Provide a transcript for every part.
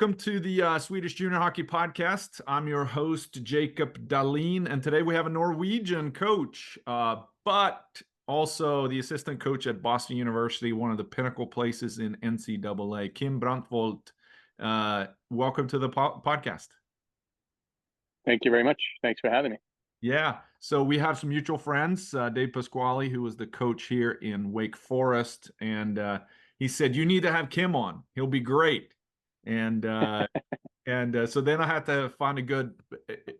welcome to the Swedish Junior Hockey Podcast. I'm your host, Jacob Dahlin, and today we have a Norwegian coach, but also the assistant coach at Boston University, one of the pinnacle places in NCAA, Kim Brandvold. Welcome to the podcast. Thank you very much. Thanks for having me. Yeah, so we have some mutual friends, Dave Pasquale, who was the coach here in Wake Forest, and he said, you need to have Kim on. He'll be great. And so then I had to find a good,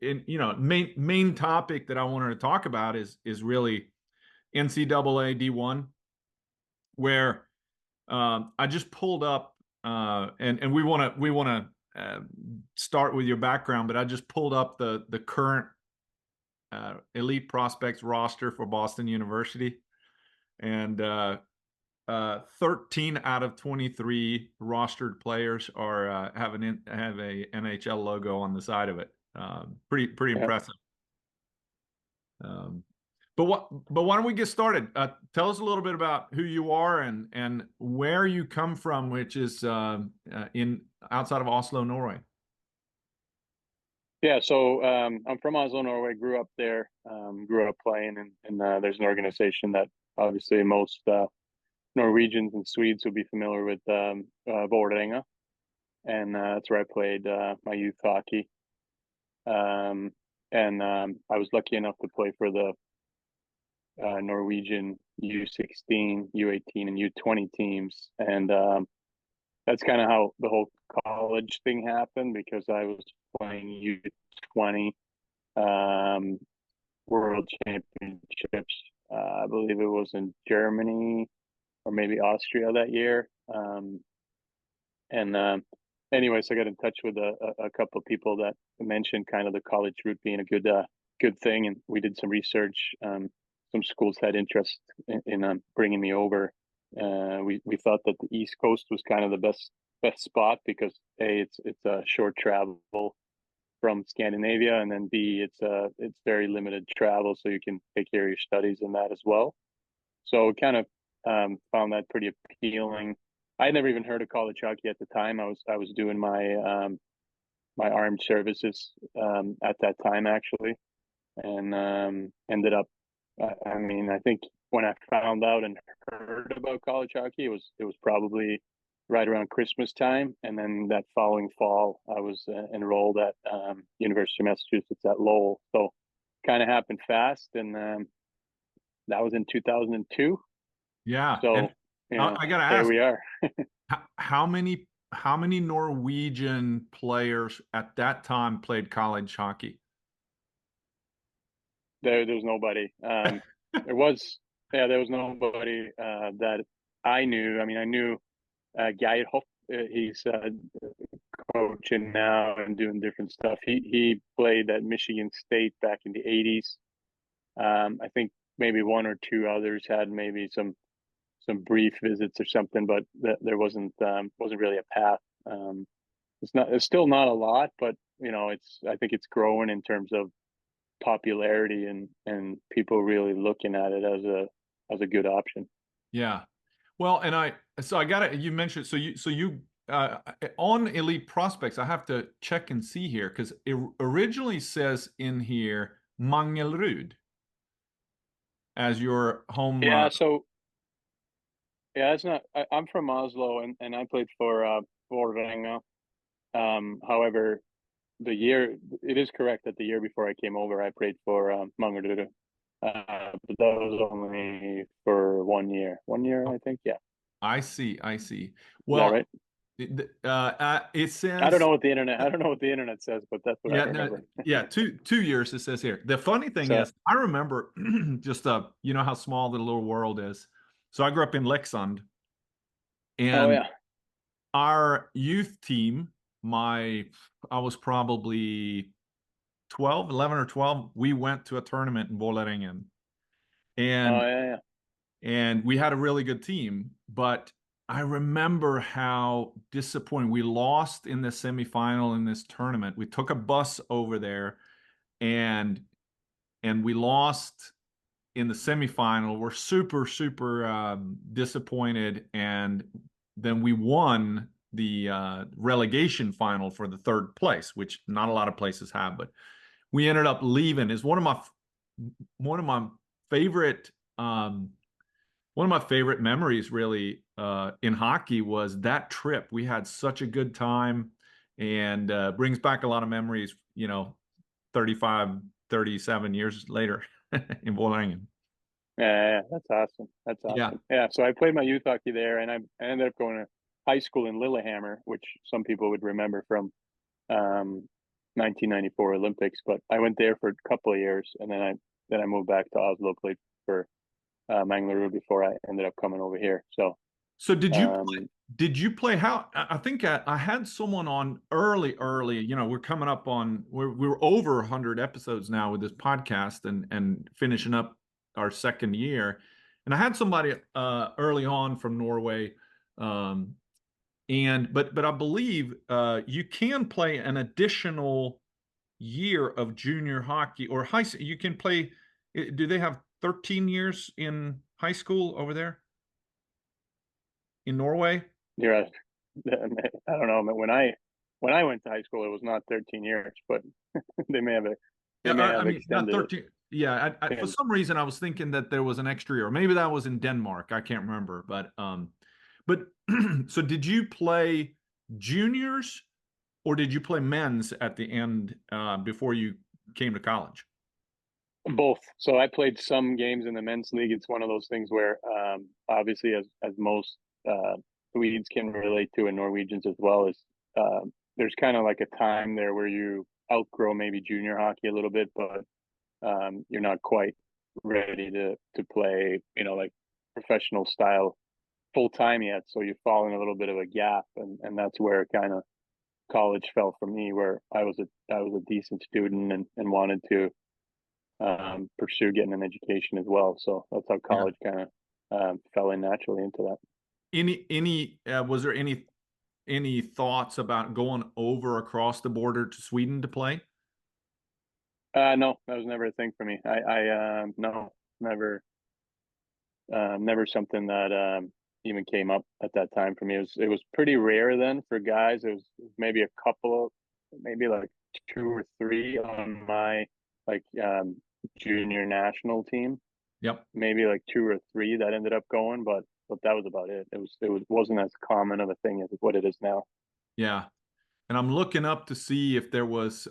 main topic that I wanted to talk about is really NCAA D1, where I just pulled up, and we want to start with your background, but I just pulled up the current elite prospects roster for Boston University, and 13 out of 23 rostered players are have a NHL logo on the side of it. Pretty impressive. But why don't we get started? Tell us a little bit about who you are and where you come from, which is in outside of Oslo, Norway. Yeah, so I'm from Oslo, Norway. Grew up there. Grew up playing, and there's an organization that obviously most Norwegians and Swedes will be familiar with, Vålerenga, and that's where I played my youth hockey. And I was lucky enough to play for the Norwegian U16, U18, and U20 teams, and that's kind of how the whole college thing happened, because I was playing U20 World Championships. I believe it was in Germany or maybe Austria that year. Anyways, I got in touch with a couple of people that mentioned kind of the college route being a good thing, and we did some research. Some schools had interest in bringing me over. We thought that the East Coast was kind of the best spot because A, it's a short travel from Scandinavia, and then B, it's very limited travel, so you can take care of your studies and that as well. So kind of found that pretty appealing. I had never even heard of college hockey at the time. I was doing my my armed services at that time, actually, and ended up. I think when I found out and heard about college hockey, it was probably right around Christmas time, and then that following fall, I was enrolled at University of Massachusetts at Lowell. So kind of happened fast, and that was in 2002. Yeah, so and I gotta there ask, we are. how many Norwegian players at that time played college hockey? There's nobody. There was nobody that I knew. I mean, I knew Geir Hoff. He's coaching now and doing different stuff. He played at Michigan State back in the 80s. I think maybe one or two others had maybe some brief visits or something, but there wasn't really a path. It's still not a lot, but I think it's growing in terms of popularity and people really looking at it as a good option. Yeah. Well, and I got it. You mentioned, so you on Elite Prospects, I have to check and see here, because it originally says in here Mangelrud as your home. Yeah. So yeah, it's not. I'm from Oslo, and I played for Vålerenga. However, it is correct that the year before I came over, I played for Mangelrud. But that was only for 1 year. 1 year, I think. Yeah. I see. Well, Well, right. it says I don't know what the internet says, but that's what I remember. yeah, 2 years it says here. The funny thing is, I remember just you know how small the little world is. So I grew up in Leksand, and our youth team, I was probably 11 or 12. We went to a tournament in Vålerenga, and and we had a really good team, but I remember how disappointing we lost in the semifinal in this tournament. We took a bus over there, and we lost in the semifinal. We're super disappointed, and then we won relegation final for the third place, which not a lot of places have, but we ended up leaving. Is one of my favorite memories really in hockey was that trip. We had such a good time, and brings back a lot of memories, 35, 37 years later in Borlänge. Yeah, that's awesome. That's Yeah. awesome. Yeah, so I played my youth hockey there, and I ended up going to high school in Lillehammer, which some people would remember from 1994 Olympics. But I went there for a couple of years, and then I moved back to Oslo, played for Manglerud before I ended up coming over here. So did you play how I think I had someone on early, we're coming up on we're over 100 episodes now with this podcast and finishing up our second year. And I had somebody early on from Norway, but I believe you can play an additional year of junior hockey or you can play. Do they have 13 years in high school over there in Norway? You're, I don't know. When I went to high school, it was not 13 years, but they may have Yeah, I mean, not extended 13. Yeah, for it. some reason I was thinking that there was an extra year, or maybe that was in Denmark. I can't remember, but so did you play juniors or did you play men's at the end before you came to college? Both. So I played some games in the men's league. It's one of those things where, obviously, as most Swedes can relate to, and Norwegians as well, is there's kind of like a time there where you outgrow maybe junior hockey a little bit, but you're not quite ready to play, like professional style full time yet. So you fall in a little bit of a gap, and that's where kind of college fell for me, where I was a decent student and wanted to pursue getting an education as well. So that's how Yeah. college kind of fell in naturally into that. Was there any thoughts about going over across the border to Sweden to play? No, that was never a thing for me. No, never, never something that even came up at that time for me. It was pretty rare then for guys. It was maybe a couple of, maybe like two or three on my like junior national team. Yep. Maybe like two or three that ended up going, but that was about it. Wasn't as common of a thing as what it is now. Yeah. And I'm looking up to see if there was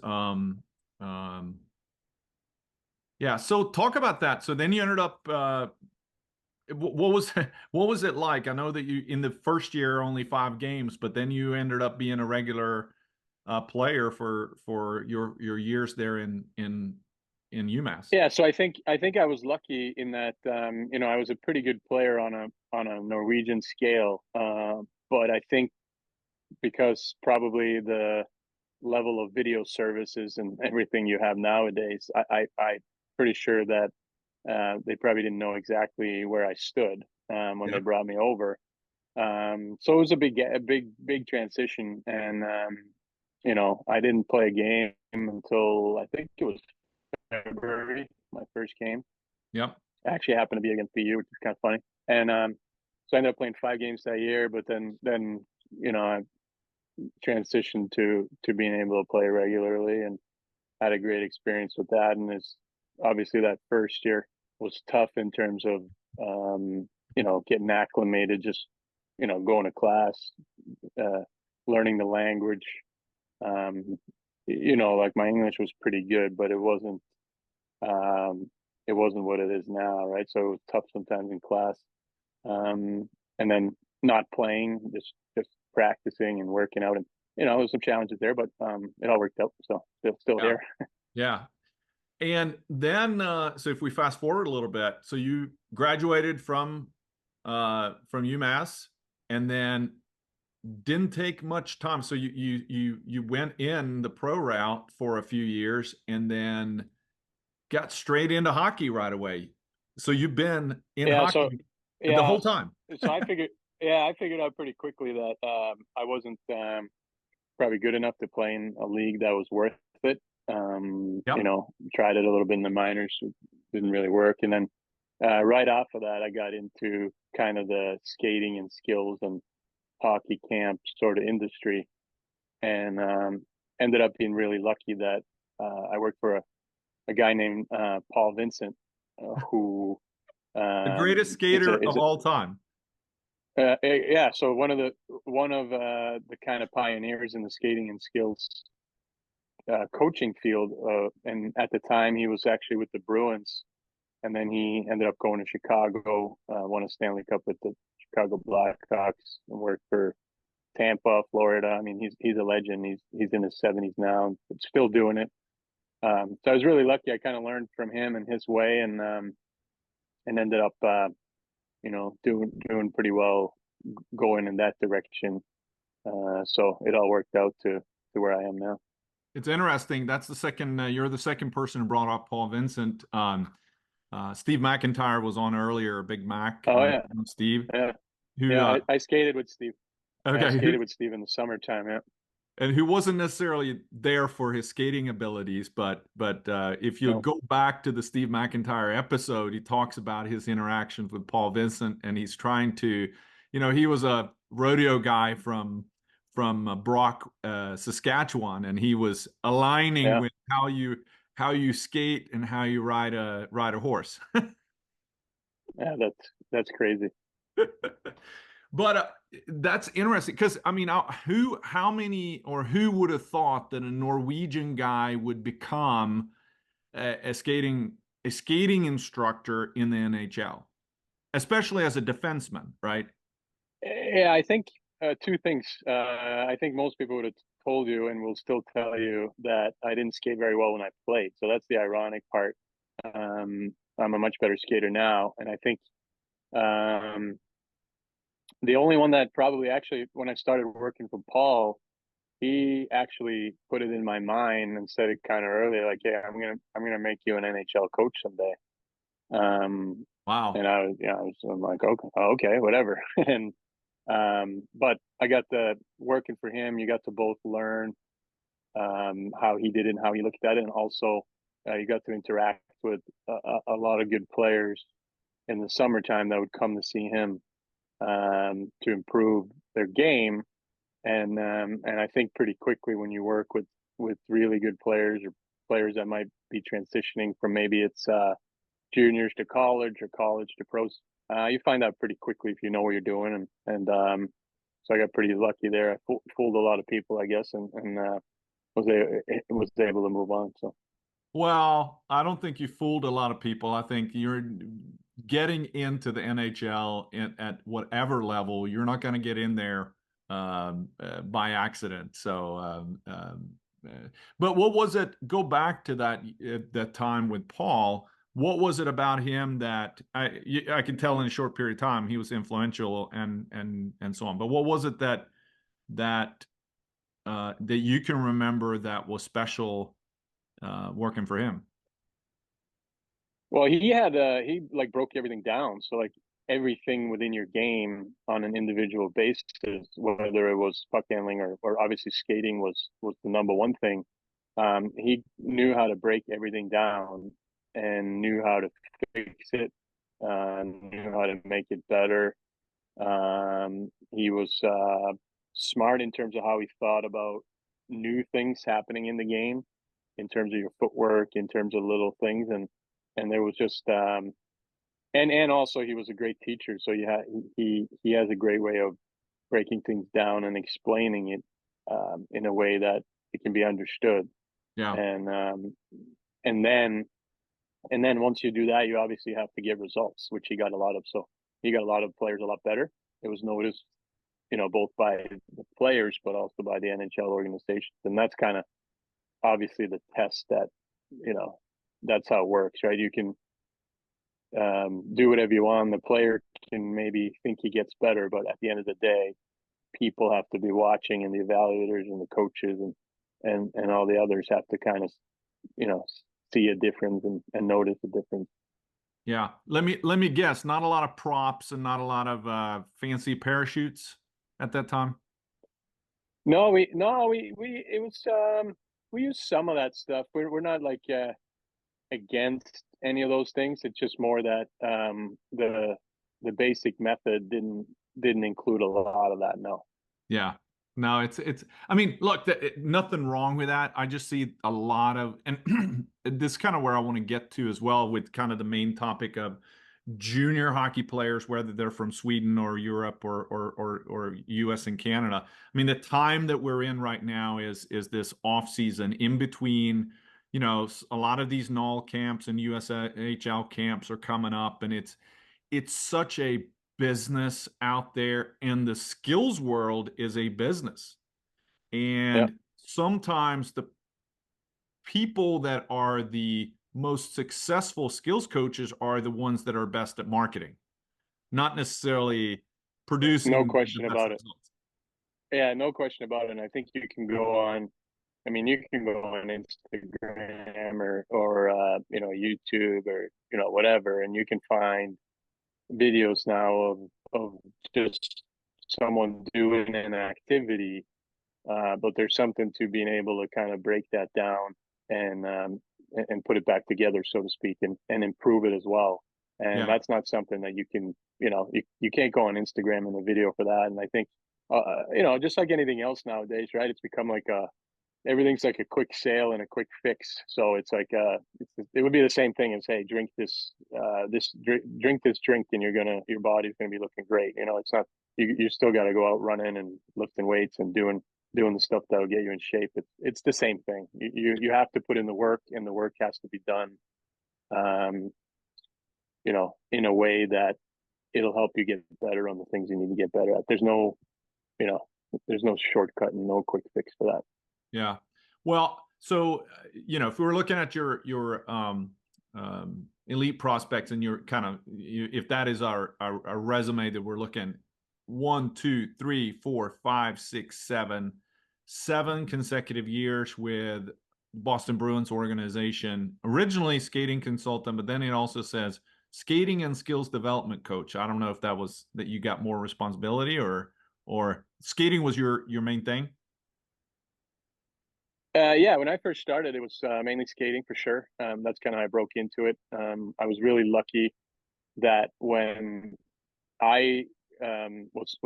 yeah, so talk about that. So then you ended up what was what was it like? I know that you in the first year only 5 games, but then you ended up being a regular player for your years there in UMass. Yeah, so I think I was lucky in that I was a pretty good player on a Norwegian scale, but I think because probably the level of video services and everything you have nowadays, I pretty sure that they probably didn't know exactly where I stood when they Yep. brought me over. So it was a big transition, and I didn't play a game until I think it was February, my first game. Yep. Actually happened to be against BU, which is kind of funny. And so I ended up playing 5 games that year, but then I transitioned to being able to play regularly and had a great experience with that. And it's obviously that first year was tough in terms of getting acclimated, just going to class, learning the language. Like my English was pretty good, but it wasn't what it is now, right? So it was tough sometimes in class, and then not playing, just practicing and working out, and there's some challenges there, but it all worked out. So still Yeah. here. Yeah. And then so if we fast forward a little bit, so you graduated from UMass and then didn't take much time. So you went in the pro route for a few years and then got straight into hockey right away. So you've been in Yeah. So hockey the yeah. whole time. So I figured out pretty quickly that I wasn't probably good enough to play in a league that was worth it. Yep. Tried it a little bit in the minors, didn't really work, and then right off of that, I got into kind of the skating and skills and hockey camp sort of industry, and ended up being really lucky that I worked for a guy named Paul Vincent, who The greatest skater of all time. Yeah, so one of the kind of pioneers in the skating and skills coaching field, and at the time he was actually with the Bruins, and then he ended up going to Chicago, won a Stanley Cup with the Chicago Blackhawks, and worked for Tampa, Florida. I mean, he's a legend. He's in his 70s now, but still doing it. So I was really lucky. I kind of learned from him and his way, and ended up doing pretty well going in that direction. So it all worked out to where I am now. It's interesting. That's the second. You're the second person who brought up Paul Vincent. Steve McIntyre was on earlier. Big Mac. Oh yeah, Steve. yeah, Who? Yeah. I skated with Steve. Okay. I skated with Steve in the summertime. Yeah. And who wasn't necessarily there for his skating abilities, but if you go back to the Steve McIntyre episode, he talks about his interactions with Paul Vincent, and he's trying to, he was a rodeo guy from Brock, Saskatchewan, and he was aligning with how you skate and how you ride a horse. Yeah, that's crazy. But that's interesting because I mean, who would have thought that a Norwegian guy would become a skating instructor in the NHL, especially as a defenseman, right? Yeah, I think two things. I think most people would have told you and will still tell you that I didn't skate very well when I played. So that's the ironic part. I'm a much better skater now, and I think the only one that probably actually, when I started working for Paul, he actually put it in my mind and said it kind of early, like, "Yeah, I'm gonna make you an NHL coach someday." Wow. And I'm like, okay, whatever. And but I got the working for him. You got to both learn how he did it and how he looked at it, and also you got to interact with a lot of good players in the summertime that would come to see him to improve their game. And I think pretty quickly when you work with really good players or players that might be transitioning from maybe it's juniors to college or college to pros, you find out pretty quickly if you know what you're doing. And so I got pretty lucky there. I fooled a lot of people, I guess, and was able to move on. So. Well, I don't think you fooled a lot of people. I think you're getting into the NHL at whatever level. You're not going to get in there by accident. So, but what was it? Go back to that time with Paul. What was it about him that I can tell in a short period of time he was influential and so on. But what was it that you can remember that was special working for him? Well, he like broke everything down. So like everything within your game on an individual basis, whether it was puck handling or obviously skating was the number one thing. He knew how to break everything down and knew how to fix it, knew how to make it better. He was smart in terms of how he thought about new things happening in the game, in terms of your footwork, in terms of little things, and there was just and also he was a great teacher. So he has a great way of breaking things down and explaining it in a way that it can be understood. Yeah. And then once you do that, you obviously have to get results, which he got a lot of. So he got a lot of players a lot better. It was noticed, both by the players, but also by the NHL organizations. And that's kind of obviously the test that, that's how it works, right? You can do whatever you want. The player can maybe think he gets better, but at the end of the day, people have to be watching, and the evaluators and the coaches and all the others have to kind of, see a difference and notice a difference. Yeah. Let me guess. Not a lot of props and not a lot of fancy parachutes at that time. No, we it was we use some of that stuff. We're not like against any of those things. It's just more that the basic method didn't include a lot of that. No. Yeah. No, I mean, look, nothing wrong with that. I just see a lot of, and this is kind of where I want to get to as well with kind of the main topic of junior hockey players, whether they're from Sweden or Europe or US and Canada. I mean, the time that we're in right now is this off season in between, a lot of these NOL camps and USHL camps are coming up, and it's such a business out there, and the skills world is a business. Yeah. And sometimes the people that are the most successful skills coaches are the ones that are best at marketing, not necessarily No producing the question best about it. results. Yeah, no question about it. And I think you can go on, I mean, you can go on Instagram or YouTube or, whatever, and you can find videos now of just someone doing an activity. But there's something to being able to kind of break that down and put it back together, so to speak, and improve it as well. And Yeah. that's not something that you can, you can't go on Instagram in a video for that. And I think, just like anything else nowadays, right? It's become like everything's like a quick sale and a quick fix. So it's like it would be the same thing as, hey, drink drink this drink, and your body's gonna be looking great. It's not, you still got to go out running and lifting weights and doing the stuff that'll get you in shape. It's the same thing. You have to put in the work, and the work has to be done, um, in a way that it'll help you get better on the things you need to get better at. You know, there's no shortcut and no quick fix for that. Yeah. Well, so if we were looking at your elite prospects, and you're kind of, if that is our resume that we're looking, 1, 2, 3, 4, 5, 6, 7 consecutive years with Boston Bruins organization. Originally skating consultant, but then it also says skating and skills development coach. I don't know if that was that you got more responsibility, or skating was your main thing. Yeah, when I first started, it was mainly skating for sure. That's kind of how I broke into it. I was really lucky that when I was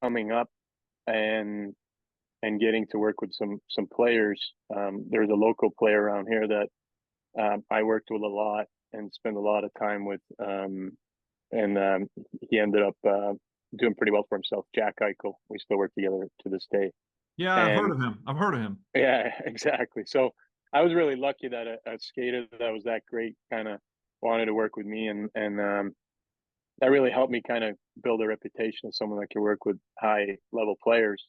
coming up and getting to work with some players, there's a local player around here that I worked with a lot and spent a lot of time with, and he ended up doing pretty well for himself. Jack Eichel. We still work together to this day. Yeah, I've heard And of him. I've heard of him. yeah, exactly. So I was really lucky that a skater that was that great kind of wanted to work with me, and that really helped me kind of build a reputation as someone that could work with high level players.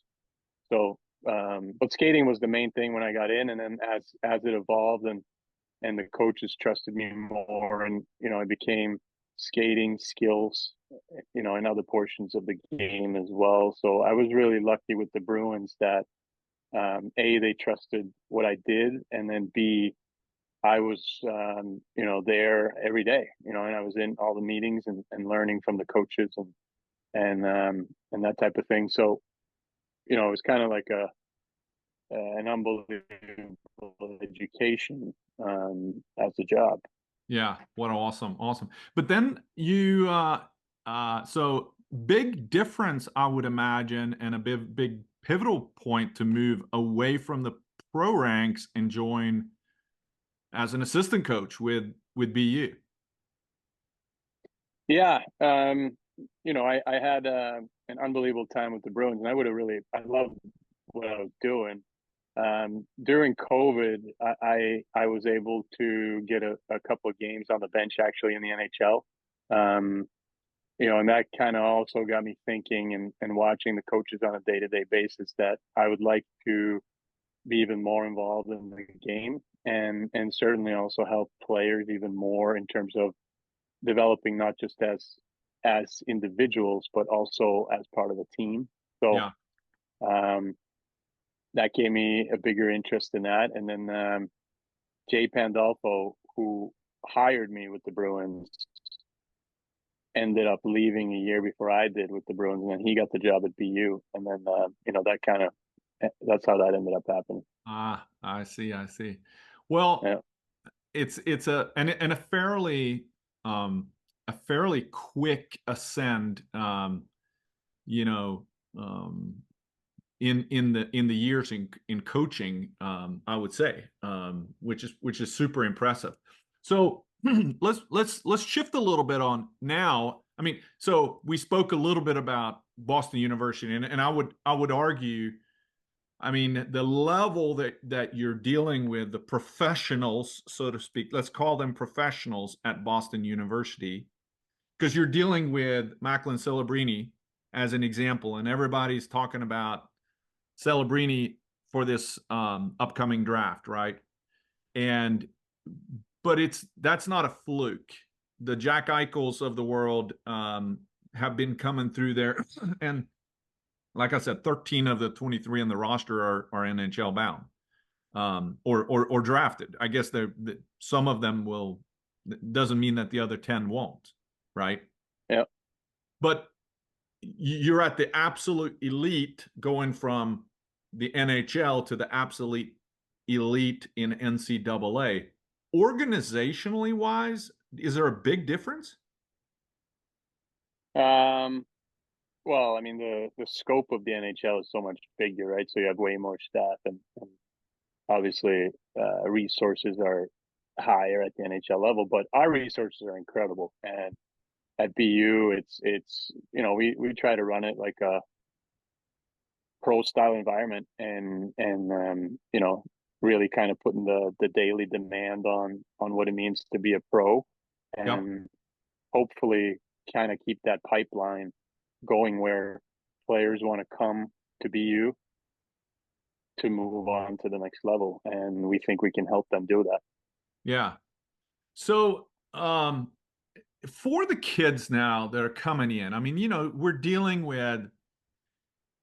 So, but skating was the main thing when I got in, and then as it evolved and the coaches trusted me more, and I became skating skills, in other portions of the game as well. So I was really lucky with the Bruins that A, they trusted what I did, and then B, I was there every day, and I was in all the meetings and learning from the coaches and that type of thing. So it was kind of like an unbelievable education as a job. Yeah, what awesome. But then so big difference, I would imagine, and a big pivotal point to move away from the pro ranks and join as an assistant coach with BU. Yeah, I had an unbelievable time with the Bruins, and I loved what I was doing. During COVID, I was able to get a couple of games on the bench actually in the NHL. And that kind of also got me thinking and watching the coaches on a day-to-day basis that I would like to be even more involved in the game and certainly also help players even more in terms of developing not just as individuals but also as part of a team. So Yeah. um, that gave me a bigger interest in that. And then Jay Pandolfo, who hired me with the Bruins, ended up leaving a year before I did with the Bruins, and then he got the job at BU. And then that's how that ended up happening. Ah, I see. Well, Yeah. it's a fairly quick ascend, you know, um, in the years in coaching, I would say, which is super impressive. So let's shift a little bit on now. I mean, so we spoke a little bit about Boston University, and I would argue, I mean, the level that you're dealing with, the professionals, so to speak, let's call them professionals at Boston University, because you're dealing with Macklin Celebrini as an example, and everybody's talking about Celebrini for this upcoming draft, right? But that's not a fluke. The Jack Eichels of the world have been coming through there, and like I said, 13 of the 23 on the roster are NHL bound, or drafted. I guess some of them will. Doesn't mean that the other 10 won't, right? Yeah. But you're at the absolute elite, going from the NHL to the absolute elite in NCAA. Organizationally wise, is there a big difference? Well, I mean, the scope of the NHL is so much bigger, right? So you have way more staff, and obviously resources are higher at the NHL level, but our resources are incredible. And at BU, it's we try to run it like a pro style environment, and really kind of putting the daily demand on what it means to be a pro, Yep. and hopefully kind of keep that pipeline going where players want to come to BU to move on to the next level, and we think we can help them do that. Yeah. So for the kids now that are coming in, I mean, we're dealing with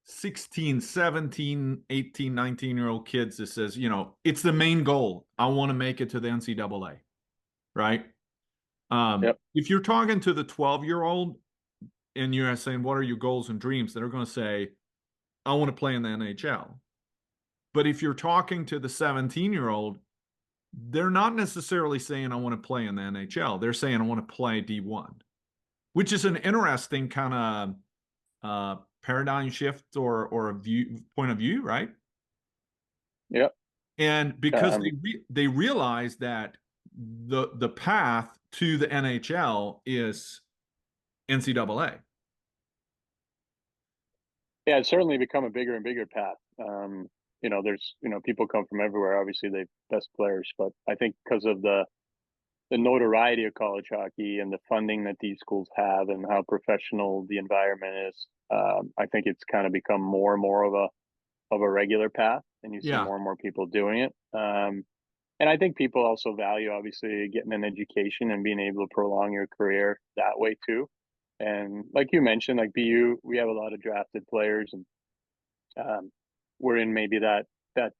16, 17, 18, 19-year-old kids that says, it's the main goal. I want to make it to the NCAA, right? Yep. If you're talking to the 12-year-old and you're saying, what are your goals and dreams? They're going to say, I want to play in the NHL. But if you're talking to the 17-year-old, they're not necessarily saying, I want to play in the NHL. They're saying, I want to play D1, which is an interesting kind of paradigm shift or a point of view, right? Yep. And because they realize that the path to the NHL is NCAA. Yeah, it's certainly become a bigger and bigger path. There's people come from everywhere. Obviously, they best players, but I think because of the notoriety of college hockey and the funding that these schools have and how professional the environment is, I think it's kind of become more and more of a regular path, and you see more and more people doing it. And I think people also value, obviously, getting an education and being able to prolong your career that way too. And like you mentioned, like BU, we have a lot of drafted players, and we're in maybe that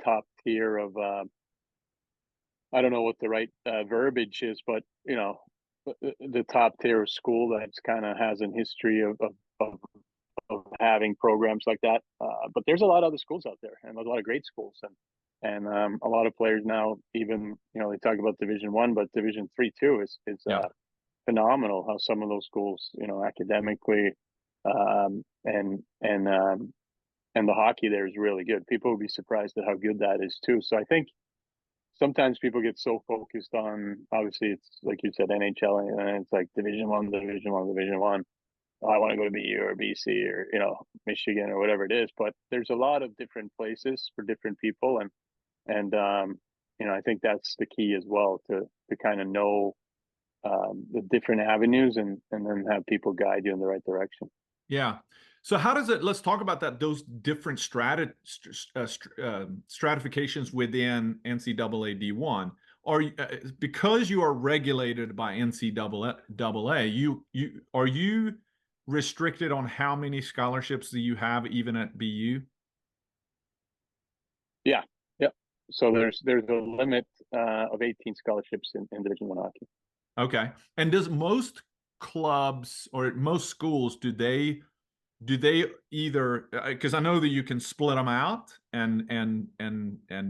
top tier of I don't know what the right verbiage is, but the top tier of school that's kind of has an history of having programs like that. But there's a lot of other schools out there, and a lot of great schools, and a lot of players now. Even they talk about Division 1, but Division 3 too is phenomenal. How some of those schools, academically, and the hockey there is really good. People would be surprised at how good that is too. So I think sometimes people get so focused on, obviously, it's like you said, NHL, and it's like Division 1, Division 1. Oh, I want to go to BU or BC or Michigan or whatever it is. But there's a lot of different places for different people, and I think that's the key as well, to kind of know the different avenues, and then have people guide you in the right direction. Yeah. So how does it? Let's talk about that. Those different stratifications within NCAA D1 are because you are regulated by NCAA. Are you restricted on how many scholarships do you have even at BU? Yeah. Yep. So there's a limit of 18 scholarships in Division 1 hockey. Okay. And does most clubs or most schools do they either, because I know that you can split them out and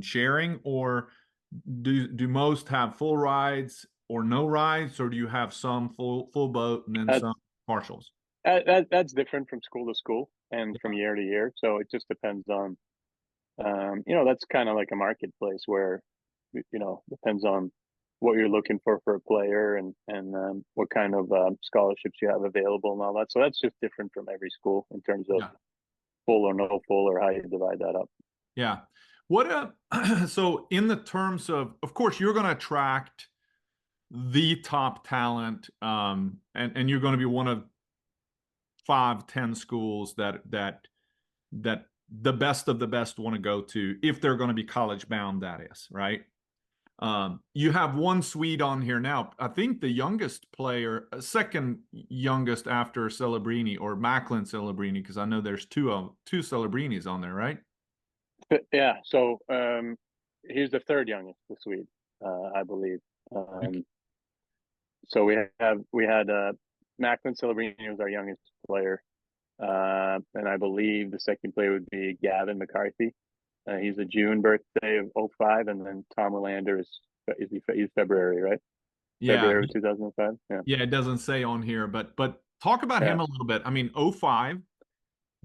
sharing, or do most have full rides or no rides, or do you have some full boat and then some partials? That's different from school to school and from year to year. So it just depends on, that's kind of like a marketplace where, depends on what you're looking for a player and what kind of scholarships you have available and all that. So that's just different from every school in terms of full or no full or how you divide that up. Yeah. What so in the terms of course, you're going to attract the top talent, and you're going to be one of 5, 10 schools that the best of the best want to go to if they're going to be college bound, that is, right? You have one Swede on here now. I think the youngest player, second youngest after Celebrini or Macklin Celebrini, because I know there's two Celebrinis on there, right? Yeah. So he's the third youngest, the Swede, I believe. So we had Macklin Celebrini was our youngest player, and I believe the second player would be Gavin McCarthy. He's a June birthday of 05, and then Tom Relander he's February, right? Yeah. February 2005. Yeah, it doesn't say on here, but talk about him a little bit. I mean, 05,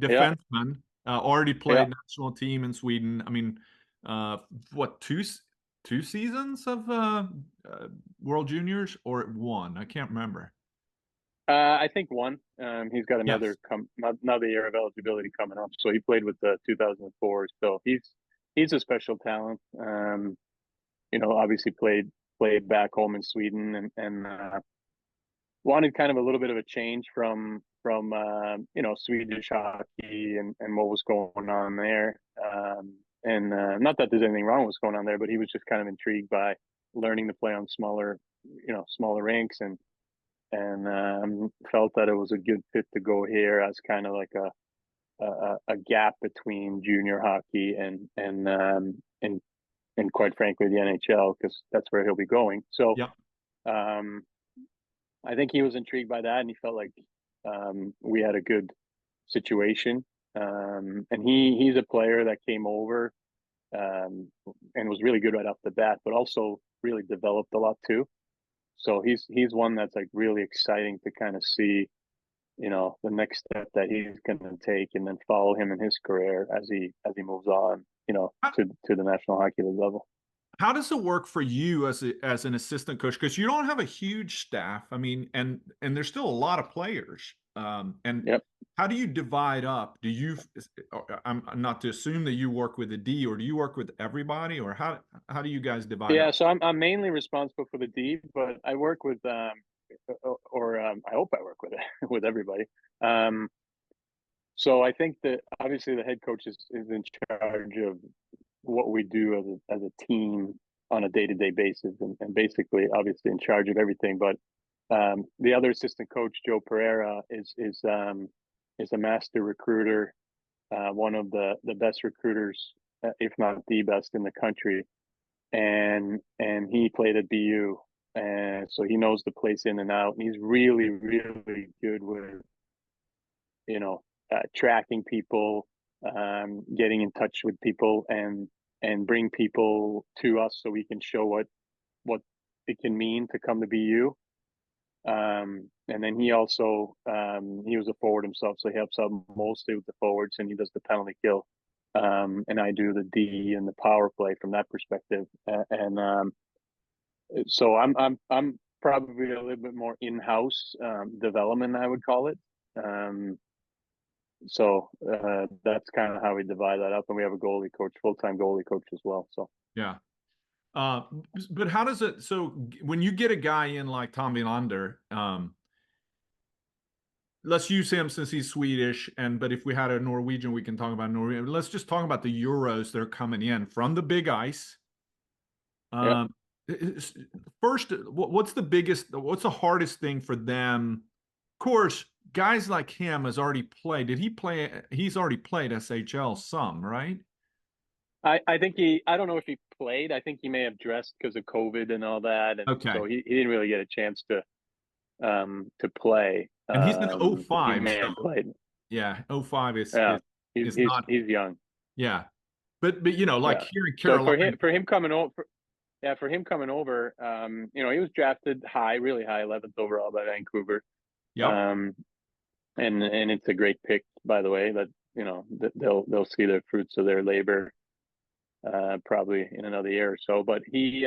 defenseman, already played national team in Sweden. I mean, what, two seasons of World Juniors or one? I can't remember. I think one. He's got another year of eligibility coming up. So he played with the 2004. So he's a special talent. Obviously played back home in Sweden and wanted kind of a little bit of a change from Swedish hockey and what was going on there. And not that there's anything wrong with what's going on there, but he was just kind of intrigued by learning to play on smaller rinks and felt that it was a good fit to go here as kind of like a gap between junior hockey and quite frankly the NHL, because that's where he'll be going. So I think he was intrigued by that, and he felt like we had a good situation. And he's a player that came over and was really good right off the bat, but also really developed a lot too. So he's one that's like really exciting to kind of see, the next step that he's going to take, and then follow him in his career as he moves on, to the National Hockey League level. How does it work for you as an assistant coach? Because you don't have a huge staff. I mean, and there's still a lot of players. How do you divide up? I'm not to assume that you work with the D, or do you work with everybody, or how do you guys divide up? Yeah, so I'm mainly responsible for the D, but I work with I hope I work with everybody. So I think that obviously the head coach is in charge of what we do as a team on a day-to-day basis, and basically obviously in charge of everything. But the other assistant coach, Joe Pereira, is a master recruiter, one of the best recruiters, if not the best in the country, and he played at BU, and so he knows the place in and out, and he's really really good with tracking people, getting in touch with people, and bring people to us so we can show what it can mean to come to BU. And then he also he was a forward himself, so he helps out mostly with the forwards, and he does the penalty kill, and I do the D and the power play from that perspective. So I'm probably a little bit more in-house development, I would call it. So that's kind of how we divide that up, and we have a goalie coach, full-time goalie coach as well. So yeah. But how does it? So when you get a guy in like Tom Wilander, let's use him since he's Swedish, but if we had a Norwegian, we can talk about Norwegian. Let's just talk about the Euros that are coming in from the big ice. First, what's the hardest thing for them? Of course, guys like him has already played. Did he play? He's already played SHL some, right? I think I don't know if he played. I think he may have dressed because of COVID and all that. And so he didn't really get a chance to play. And he's in 05. He may have played. Yeah, 05 is he's young. Yeah. But here in Carolina. So for him coming over, he was drafted high, really high, 11th overall by Vancouver. Yeah. and it's a great pick, by the way, that, you know, they'll see the fruits of their labor probably in another year or so. But he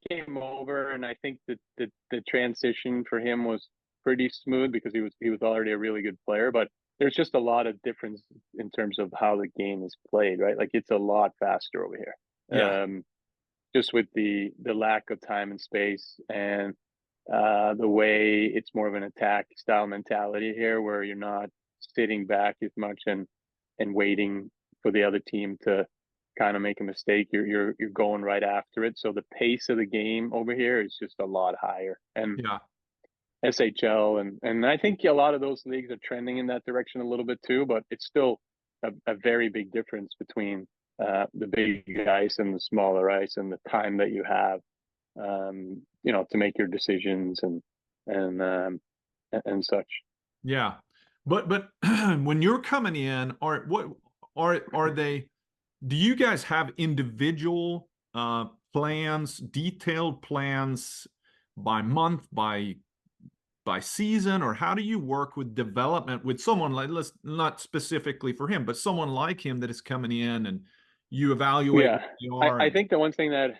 came over, and I think that the transition for him was pretty smooth because he was already a really good player. But there's just a lot of difference in terms of how the game is played, right? Like it's a lot faster over here. Yeah. Just with the lack of time and space, and the way it's more of an attack style mentality here, where you're not sitting back as much and waiting for the other team to kind of make a mistake. You're going right after it. So the pace of the game over here is just a lot higher. And Yeah. SHL and I think a lot of those leagues are trending in that direction a little bit too, but it's still a very big difference between the big ice and the smaller ice, and the time that you have, you know, to make your decisions and such. Yeah. But when you're coming in, are they, do you guys have individual plans, detailed plans by month, by season, or how do you work with development with someone like, let's not specifically for him, but someone like him that is coming in and you evaluate what Yeah, you are I and think the one thing that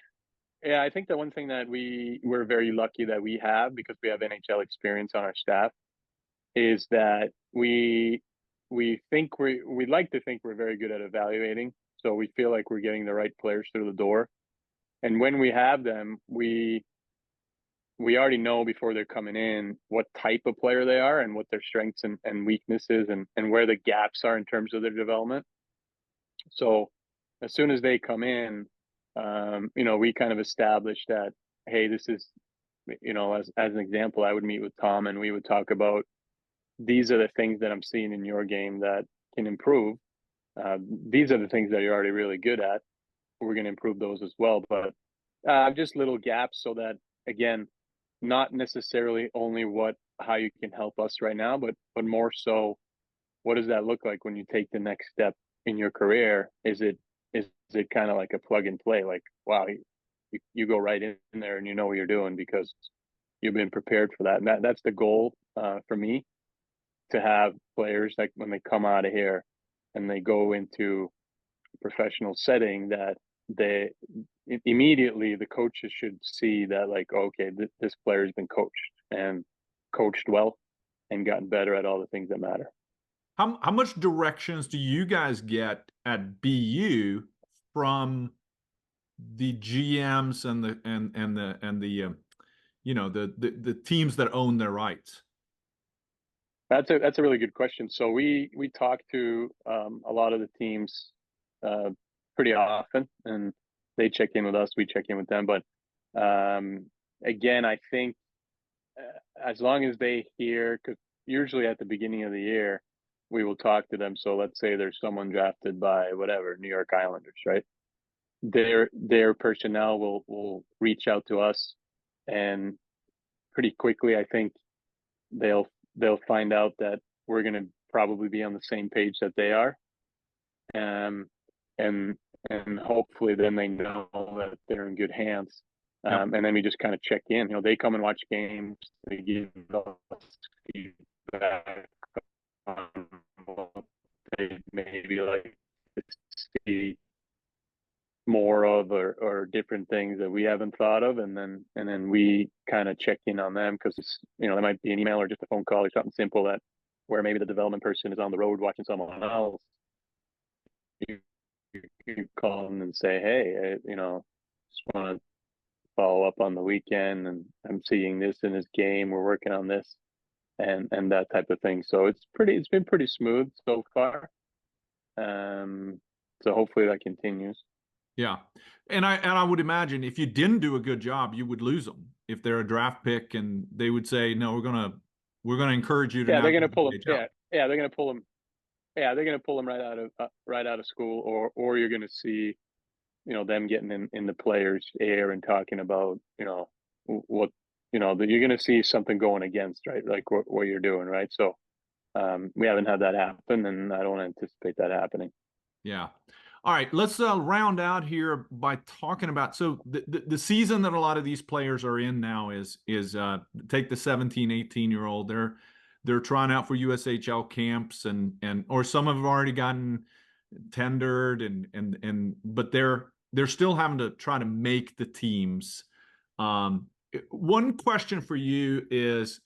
I think the one thing that we're very lucky that we have, because we have NHL experience on our staff, is that we like to think we're very good at evaluating. So we feel like we're getting the right players through the door, and when we have them, we already know before they're coming in what type of player they are and what their strengths and weaknesses and where the gaps are in terms of their development. So as soon as they come in, you know, we kind of establish that, hey, this is, you know, as an example, I would meet with Tom and we would talk about, these are the things that I'm seeing in your game that can improve. These are the things that you're already really good at. We're going to improve those as well. But just little gaps, so that, again, not necessarily only how you can help us right now, but more so, what does that look like when you take the next step in your career? Is it kind of like a plug and play? Like, wow, you go right in there and you know what you're doing because you've been prepared for that. And that's the goal for me, to have players like when they come out of here and they go into a professional setting, that they immediately, the coaches should see that, like, okay, this player has been coached well and gotten better at all the things that matter. how much directions do you guys get at BU from the GMs and the you know, the teams that own their rights? That's a really good question. So we talk to a lot of the teams pretty often, and they check in with us. We check in with them. But again, I think as long as they hear, because usually at the beginning of the year, we will talk to them. So let's say there's someone drafted by whatever, New York Islanders, right? Their personnel will reach out to us, and pretty quickly, I think they'll find out that we're going to probably be on the same page that they are, and and hopefully then they know that they're in good hands. Yep. And then we just kind of check in. You know, they come and watch games. They give us feedback on what they maybe like to see more of, or different things that we haven't thought of, and then we kind of check in on them, because, you know, there might be an email or just a phone call or something simple, that where maybe the development person is on the road watching someone else. You call them and say, hey, you know, just want to follow up on the weekend, and I'm seeing this in this game. We're working on this, and that type of thing. So it's been pretty smooth so far. So hopefully that continues. Yeah. And I would imagine if you didn't do a good job, you would lose them if they're a draft pick, and they would say, no, we're gonna encourage you to Yeah, now they're do gonna a pull them. good job. Yeah, they're gonna pull them. Yeah, they're gonna pull them right out of school, or you're gonna see, you know, them getting in the players' air and talking about, you know, what, you know, that you're gonna see something going against, right? Like what you're doing, right? So we haven't had that happen, and I don't anticipate that happening. Yeah. All right, let's round out here by talking about, so the season that a lot of these players are in now is take the 17, 18-year-old. they're trying out for USHL camps, and or some have already gotten tendered, but they're still having to try to make the teams. One question for you is,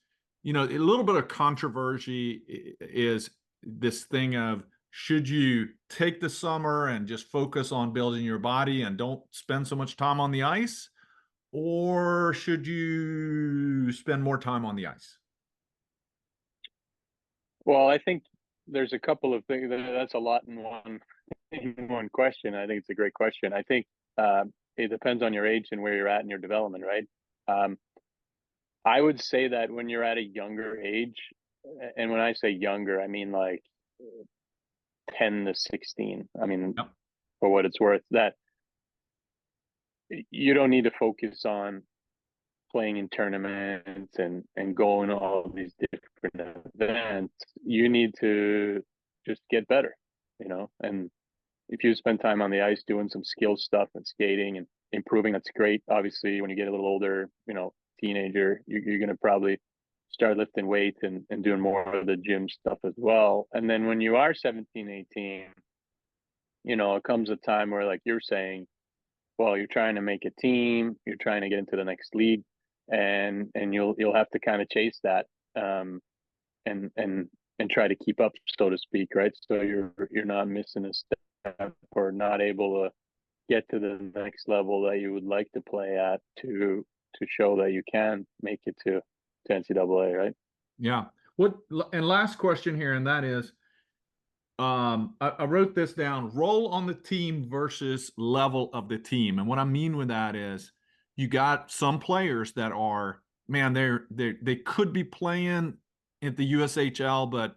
a little bit of controversy is this thing of, should you take the summer and just focus on building your body and don't spend so much time on the ice, or should you spend more time on the ice? Well, I think there's a couple of things. That's a lot in one question. I think it's a great question. I think it depends on your age and where you're at in your development, right? I would say that when you're at a younger age, and when I say younger, I mean like 10 to 16. I mean, Yep. for what it's worth, that you don't need to focus on playing in tournaments and going to all these different events. You need to just get better, and if you spend time on the ice doing some skill stuff and skating and improving, that's great. Obviously, when you get a little older, teenager, you're going to probably start lifting weights and doing more of the gym stuff as well. And then when you are 17, 18, it comes a time where, like you're saying, well, you're trying to make a team, you're trying to get into the next league, and you'll have to kind of chase that, and try to keep up, so to speak, right? So you're not missing a step or not able to get to the next level that you would like to play at to show that you can make it to NCAA, right? Yeah. And last question here, and that is, I wrote this down: role on the team versus level of the team. And what I mean with that is, you got some players that are, man, they could be playing at the USHL, but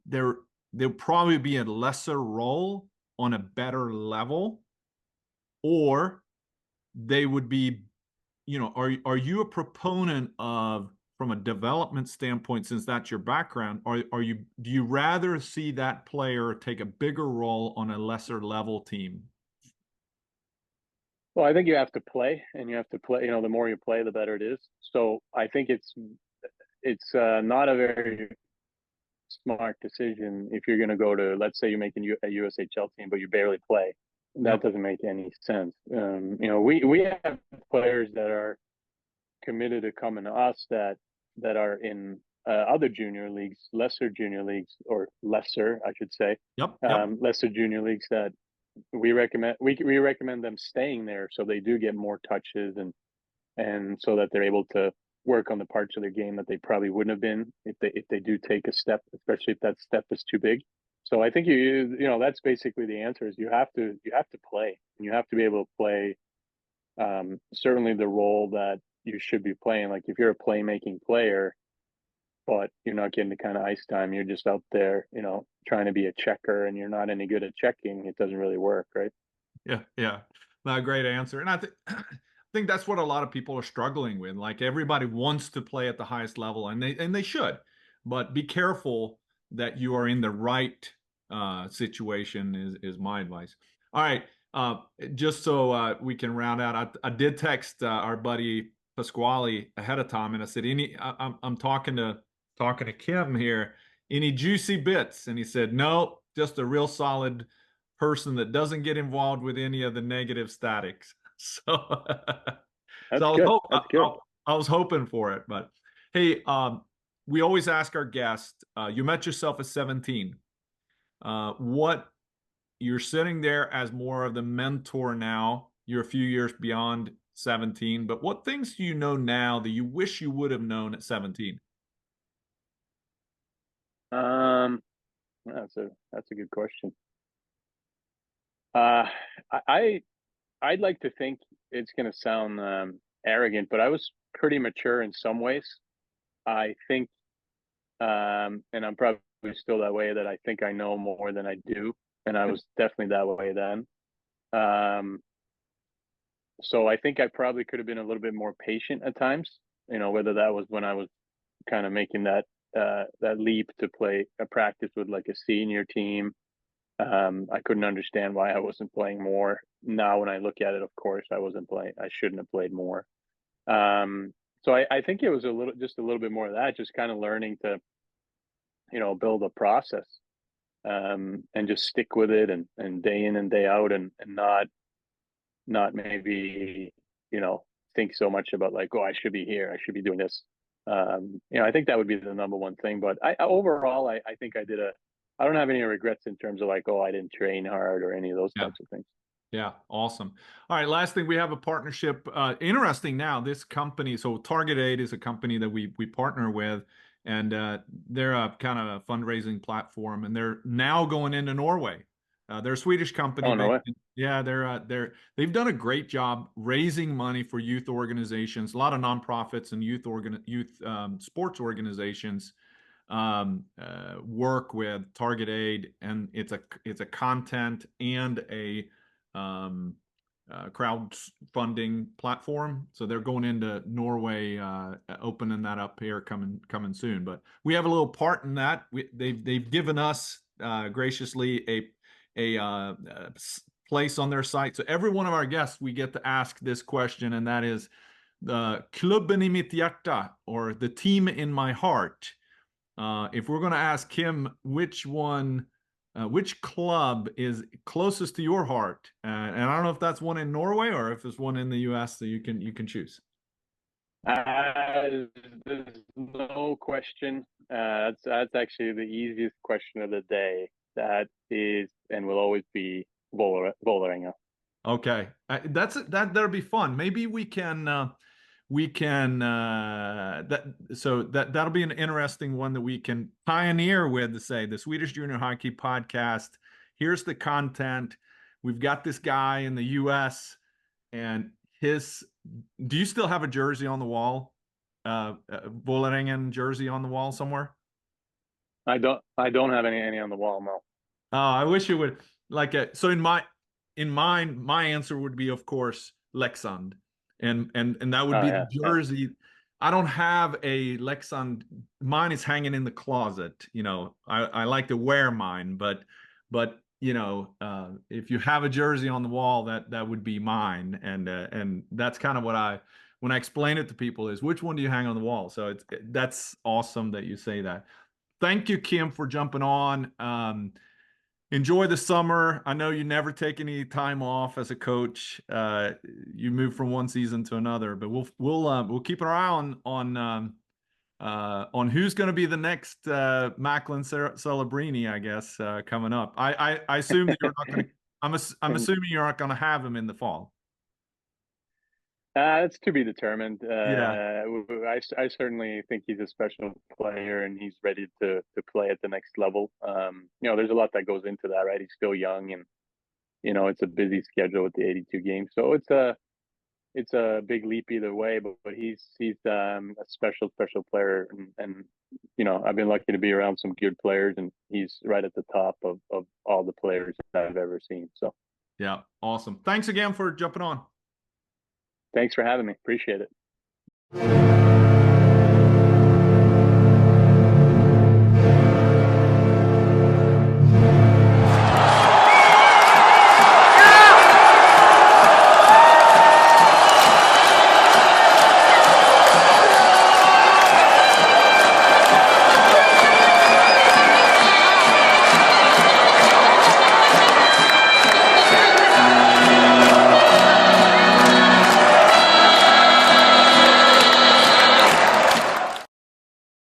they'll probably be a lesser role on a better level, or they would be, are you a proponent of, from a development standpoint, since that's your background, do you rather see that player take a bigger role on a lesser level team? Well, I think you have to play, and you have to play. The more you play, the better it is. So I think it's not a very smart decision if you're going to go to, let's say, you're making a USHL team, but you barely play. That doesn't make any sense. We have players that are committed to coming to us that are in other junior leagues, lesser junior leagues, or lesser, I should say, lesser junior leagues, that we recommend them staying there so they do get more touches, and so that they're able to work on the parts of their game that they probably wouldn't have been if they do take a step, especially if that step is too big. So I think that's basically the answer: is you have to play, and you have to be able to play certainly the role that you should be playing. Like if you're a playmaking player, but you're not getting the kind of ice time, you're just out there, trying to be a checker, and you're not any good at checking, it doesn't really work, right? Yeah, yeah. No, great answer. And I think that's what a lot of people are struggling with. Like, everybody wants to play at the highest level, and they should, but be careful that you are in the right situation is my advice. All right. Just so we can round out, I did text our buddy Pasquale ahead of time, and I said, I'm talking to Kim here. Any juicy bits? And he said, no, just a real solid person that doesn't get involved with any of the negative statics. So, That's so good. That's good. I was hoping for it. But hey, we always ask our guests, you met yourself at 17. What You're sitting there as more of the mentor now. You're a few years beyond 17, but what things do you know now that you wish you would have known at 17? That's a good question. Uh, I'd like to think it's going to sound arrogant, but I was pretty mature in some ways. I think, and I'm probably still that way, that I think I know more than I do, and I was definitely that way then. So I think I probably could have been a little bit more patient at times. Whether that was when I was kind of making that leap to play a practice with like a senior team. I couldn't understand why I wasn't playing more. Now, when I look at it, of course, I wasn't playing. I shouldn't have played more. So I think it was just a little bit more of that, just kind of learning to build a process, and just stick with it, and day in and day out, and not maybe, think so much about like, oh, I should be here, I should be doing this. I think that would be the number one thing. But overall, I think I don't have any regrets in terms of like, oh, I didn't train hard or any of those types of things. Yeah, awesome. All right, last thing, we have a partnership. Interesting now, this company, so Target Aid is a company that we partner with, and they're a kind of a fundraising platform, and they're now going into Norway. They're a Swedish company. Oh, no way. Yeah, they've done a great job raising money for youth organizations, a lot of nonprofits and youth sports organizations work with Target Aid, and it's a content and a crowdfunding platform. So they're going into Norway, opening that up here coming soon. But we have a little part in that. They've given us graciously a place on their site. So every one of our guests, we get to ask this question, and that is the klubben i mitt hjärta, or the team in my heart. If we're going to ask him which club is closest to your heart, and I don't know if that's one in Norway or if it's one in the U.S., so you can choose. There's no question. That's actually the easiest question of the day. That is and will always be Vålerenga. Okay, that'll be fun. Maybe we can that'll be an interesting one that we can pioneer with, to say the Swedish Junior Hockey Podcast. Here's the content. We've got this guy in the US, and do you still have a jersey on the wall? Vålerenga jersey on the wall somewhere? I don't have any on the wall, no. Oh, I wish you would. So in mine, my answer would be, of course, Leksand. And that would be the jersey. Yeah. I don't have a Leksand. Mine is hanging in the closet. I like to wear mine, but if you have a jersey on the wall, that would be mine. And that's kind of what when I explain it to people, is which one do you hang on the wall? So that's awesome that you say that. Thank you, Kim, for jumping on. Enjoy the summer. I know you never take any time off as a coach. You move from one season to another, but we'll keep our eye on who's going to be the next Macklin Celebrini, I guess, coming up. I assume that you're not going to. I'm assuming you're not going to have him in the fall. It's to be determined. Yeah. I certainly think he's a special player, and he's ready to play at the next level. There's a lot that goes into that, right? He's still young, and it's a busy schedule with the 82 games, so it's a big leap either way. But he's a special player, and I've been lucky to be around some good players, and he's right at the top of all the players that I've ever seen. So yeah, awesome. Thanks again for jumping on. Thanks for having me. Appreciate it.